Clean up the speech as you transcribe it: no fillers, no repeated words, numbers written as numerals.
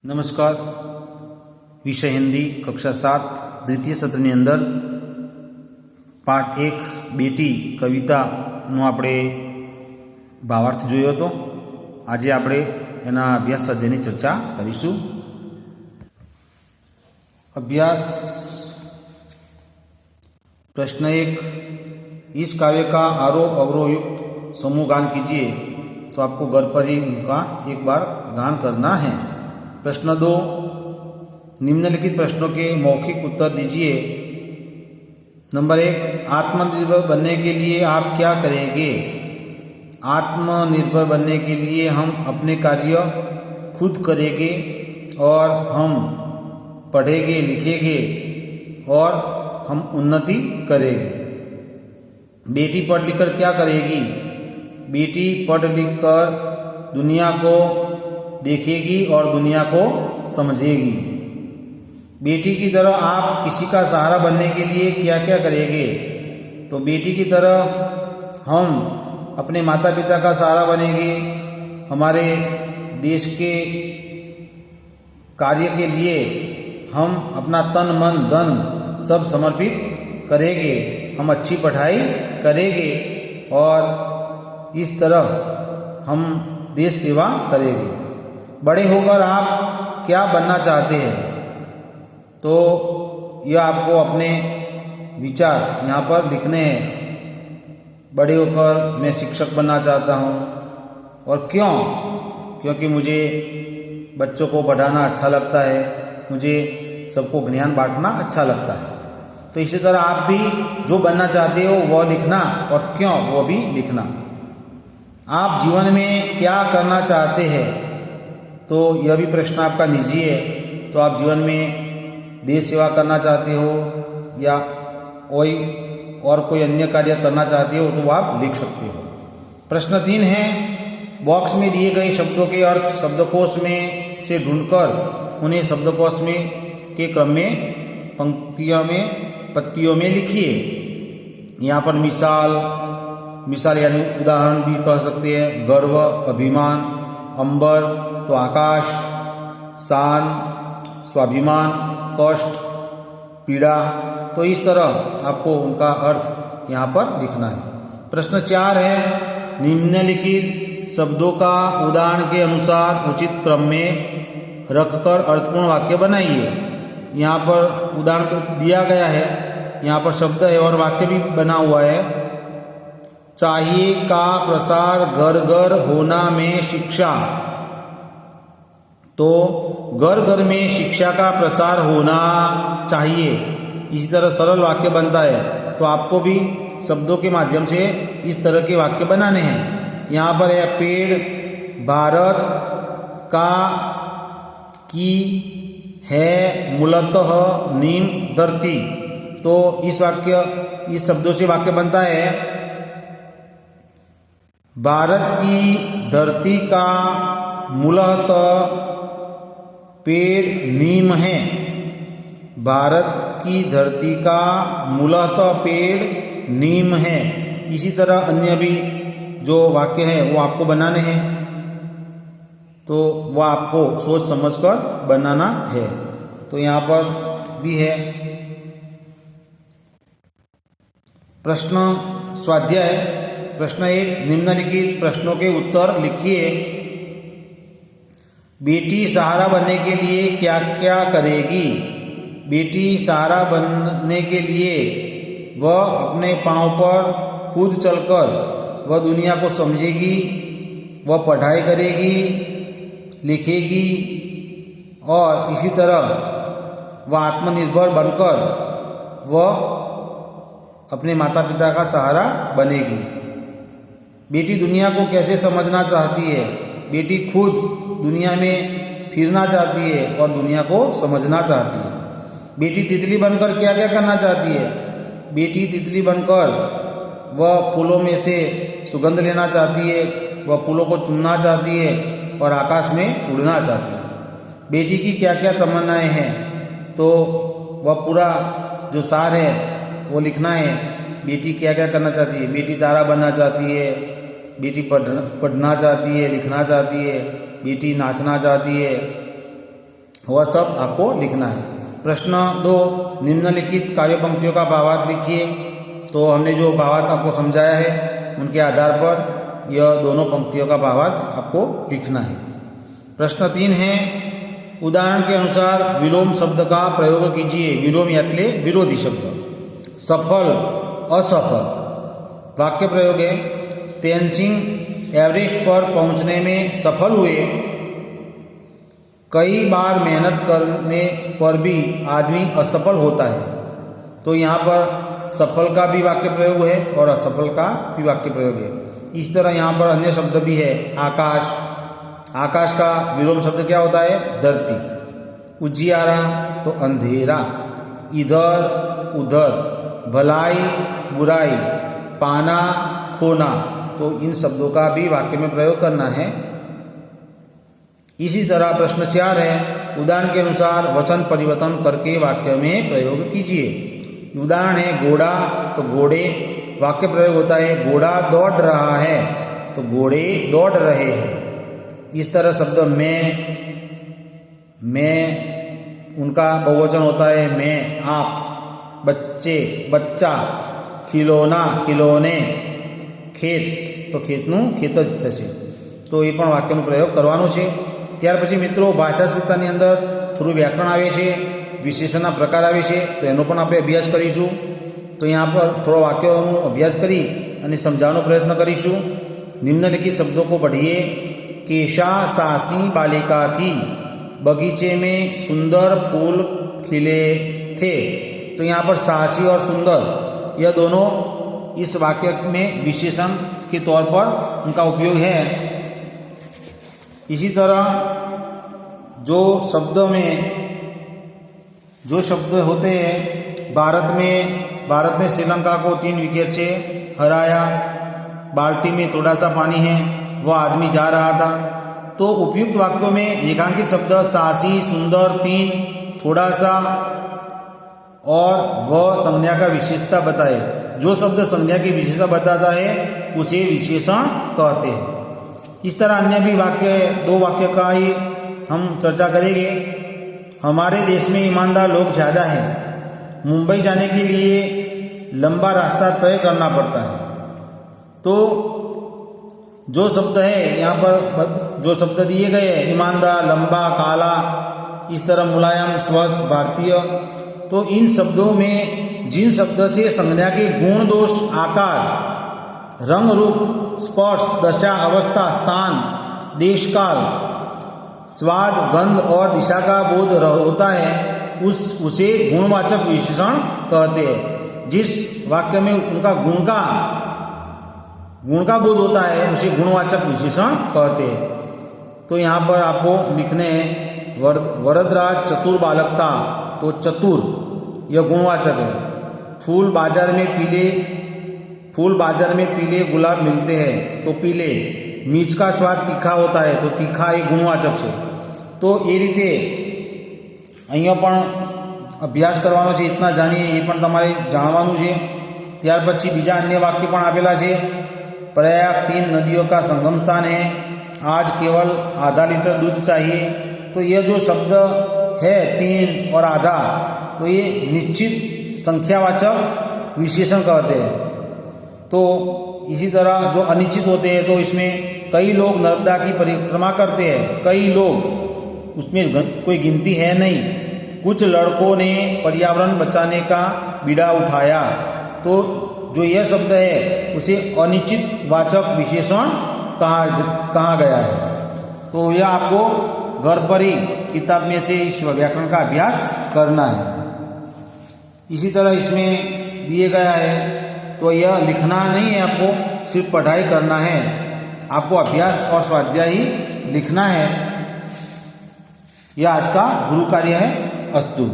નમસ્કાર. વિષય હિન્દી કક્ષા 7 દ્વિતીય સત્રની અંદર પાઠ 1 બેટી કવિતાનો આપણે ભાવાર્થ જોયો હતો. આજે આપણે એના અભ્યાસ સ્વાધ્યાયની ચર્ચા કરીશું. अभ्यास प्रश्न 1, इस काव्य का आरोह अवरोह युक्त समूह गान कीजिए. तो आपको घर पर ही उनका एक बार गान करना है. प्रश्न 2, निम्नलिखित प्रश्नों के मौखिक उत्तर दीजिए. नंबर 1, आत्मनिर्भर बनने के लिए आप क्या करेंगे? आत्मनिर्भर बनने के लिए हम अपने कार्य खुद करेंगे और हम पढ़ेंगे लिखेंगे और हम उन्नति करेंगे. बेटी पढ़ लिख कर क्या करेगी? बेटी पढ़ लिख कर दुनिया को देखेगी और दुनिया को समझेगी. बेटी की तरह आप किसी का सहारा बनने के लिए क्या क्या करेंगे? तो बेटी की तरह हम अपने माता पिता का सहारा बनेंगे, हमारे देश के कार्य के लिए हम अपना तन मन धन सब समर्पित करेंगे, हम अच्छी पढ़ाई करेंगे और इस तरह हम देश सेवा करेंगे. बड़े होकर आप क्या बनना चाहते हैं? तो यह आपको अपने विचार यहाँ पर लिखने हैं. बड़े होकर मैं शिक्षक बनना चाहता हूँ. और क्यों? क्योंकि मुझे बच्चों को पढ़ाना अच्छा लगता है, मुझे सबको ज्ञान बांटना अच्छा लगता है. तो इसी तरह आप भी जो बनना चाहते हो वह लिखना और क्यों वो भी लिखना. आप जीवन में क्या करना चाहते हैं? तो यह भी प्रश्न आपका निजी है. तो आप जीवन में देश सेवा करना चाहते हो या कोई अन्य कार्य करना चाहते हो तो आप लिख सकते हो. प्रश्न 3 है, बॉक्स में दिए गए शब्दों के अर्थ शब्दकोश में से ढूंढकर उन्हें शब्दकोश में के क्रम में पत्तियों में लिखिए. यहाँ पर मिसाल यानी उदाहरण भी कह सकते हैं. गर्व, अभिमान, अंबर तो आकाश, शान, स्वाभिमान, कष्ट, पीड़ा. तो इस तरह आपको उनका अर्थ यहाँ पर लिखना है. प्रश्न 4 है, निम्नलिखित शब्दों का उदाहरण के अनुसार उचित क्रम में रखकर अर्थपूर्ण वाक्य बनाइए. यहाँ पर उदाहरण दिया गया है, यहाँ पर शब्द है और वाक्य भी बना हुआ है. चाहिए का प्रसार घर घर होना में शिक्षा. तो घर घर में शिक्षा का प्रसार होना चाहिए. इसी तरह सरल वाक्य बनता है. तो आपको भी शब्दों के माध्यम से इस तरह के वाक्य बनाने हैं. यहाँ पर है, पेड़ भारत का की है मूलतः नीम धरती. तो इस शब्दों से वाक्य बनता है, भारत की धरती का मूलतः पेड़ नीम है. भारत की धरती का मूलतः पेड़ नीम है. इसी तरह अन्य भी जो वाक्य हैं वो आपको बनाने हैं. तो वह आपको सोच समझकर बनाना है. तो यहाँ पर भी है. प्रश्न स्वाध्याय. प्रश्न 1, निम्नलिखित प्रश्नों के उत्तर लिखिए. बेटी सहारा बनने के लिए क्या क्या करेगी? बेटी सहारा बनने के लिए वह अपने पांव पर खुद चलकर वह दुनिया को समझेगी, वह पढ़ाई करेगी, लिखेगी और इसी तरह वह आत्मनिर्भर बनकर वह अपने माता पिता का सहारा बनेगी. बेटी दुनिया को कैसे समझना चाहती है? बेटी खुद दुनिया में फिरना चाहती है और दुनिया को समझना चाहती है. बेटी तितली बनकर क्या क्या करना चाहती है? बेटी तितली बनकर वह फूलों में से सुगंध लेना चाहती है, वह फूलों को चुनना चाहती है और आकाश में उड़ना चाहती है. बेटी की क्या क्या तमन्नाएं हैं? तो वह पूरा जो सार है वो लिखना है. बेटी क्या क्या करना चाहती है? बेटी तारा बनना चाहती है, बेटी पढ़ना चाहती है, लिखना चाहती है, बेटी नाचना चाहती है, वह सब आपको लिखना है। प्रश्न 2, निम्नलिखित काव्य पंक्तियों का भावार्थ लिखिए। तो हमने जो भावार्थ आपको समझाया है उनके आधार पर यह दोनों पंक्तियों का भावार्थ आपको लिखना है। प्रश्न 3 है, उदाहरण के अनुसार विलोम शब्द का प्रयोग कीजिए। विलोम यातले विरोधी शब्द। सफल, असफल। वाक्य प्रयोग है, तेनसिंग एवरेस्ट पर पहुंचने में सफल हुए। कई बार मेहनत करने पर भी आदमी असफल होता है। तो यहाँ पर सफल का भी वाक्य प्रयोग है और असफल का भी वाक्य प्रयोग है। इस तरह यहाँ पर अन्य शब्द भी है। आकाश, आकाश का विलोम शब्द क्या होता है? धरती। उजियारा तो अंधेरा। इधर, उधर। भलाई, बुराई। पाना, खोना। तो इन शब्दों का भी वाक्य में प्रयोग करना है। इसी तरह प्रश्न 4 है, उदाहरण के अनुसार वचन परिवर्तन करके वाक्य में प्रयोग कीजिए। उदाहरण है घोड़ा तो घोड़े। वाक्य प्रयोग होता है घोड़ा दौड़ रहा है तो घोड़े दौड़ रहे हैं। इस तरह शब्द मैं उनका बहुवचन होता है मैं, आप। बच्चे, बच्चा। खिलौना, खिलौने। ખેત તો ખેતનું ખેત જ થશે। તો એ પણ વાક્યનો પ્રયોગ કરવાનો છે। ત્યાર પછી મિત્રો ભાષા શિક્ષણની અંદર થોડું વ્યાકરણ આવે છે, વિશેષણના પ્રકાર આવે છે, તો એનો પણ આપણે અભ્યાસ કરીશું। તો यहाँ पर थोड़ा वाक्यों अभ्यास करी અને समझाने प्रयत्न કરીશું। निम्नलिखित शब्दों को पढ़िए। केशा सासी बालिका थी, बगीचे में सुंदर फूल खिले थे। तो यहाँ पर साहसी और सुंदर यह दोनों इस वाक्य में विशेषण के तौर पर उनका उपयोग है। इसी तरह जो शब्द होते हैं, भारत ने श्रीलंका को 3 विकेट से हराया। बाल्टी में थोड़ा सा पानी है, वह आदमी जा रहा था। तो उपयुक्त वाक्यों में रेखांकित शब्द साहसी, सुंदर, 3, थोड़ा सा और वह संज्ञा का विशेषता बताए। जो शब्द संज्ञा की विशेषता बताता है उसे विशेषण कहते हैं। इस तरह अन्य भी वाक्य, 2 वाक्य का ही हम चर्चा करेंगे। हमारे देश में ईमानदार लोग ज़्यादा हैं। मुंबई जाने के लिए लंबा रास्ता तय करना पड़ता है। तो जो शब्द है यहाँ पर, जो शब्द दिए गए हैं ईमानदार, लंबा, काला, इस तरह मुलायम, स्वस्थ, भारतीय, तो इन शब्दों में जिन शब्द से संज्ञा के गुण, दोष, आकार, रंग, रूप, स्पर्श, दशा, अवस्था, स्थान, देश, काल, स्वाद, गंध और दिशा का बोध होता है उसे गुणवाचक विशेषण कहते हैं। जिस वाक्य में उनका गुण का बोध होता है उसे गुणवाचक विशेषण कहते हैं। तो यहाँ पर आपको लिखने हैं वरदराज चतुर बालक था, तो चतुर यह गुणवाचक है। फूल बाजार में पीले गुलाब मिलते हैं, तो पीले। मिर्च का स्वाद तीखा होता है, तो तीखा ये गुणवाचक है। तो ये रीते અહીંયા પણ અભ્યાસ કરવાનો છે। इतना जानिए, ये પણ તમારે જાણવાનું છે। ત્યાર પછી બીજા अन्य वाक्य પણ આપેલા છે। प्रयाग 3 नदियों का संगम स्थान है। आज केवल आधा लीटर दूध चाहिए। तो यह जो शब्द है 3 और आधा, तो ये निश्चित संख्यावाचक विशेषण कहते हैं। तो इसी तरह जो अनिश्चित होते हैं, तो इसमें कई लोग नर्मदा की परिक्रमा करते हैं। कई लोग, उसमें कोई गिनती है नहीं। कुछ लड़कों ने पर्यावरण बचाने का बीड़ा उठाया। तो जो यह शब्द है उसे अनिश्चित वाचक विशेषण कहा गया है। तो यह आपको घर पर ही किताब में से इस व्याकरण का अभ्यास करना है। इसी तरह इसमें दिए गया है, तो यह लिखना नहीं है, आपको सिर्फ पढ़ाई करना है। आपको अभ्यास और स्वाध्याय ही लिखना है। यह आज का गुरु कार्य है। अस्तु।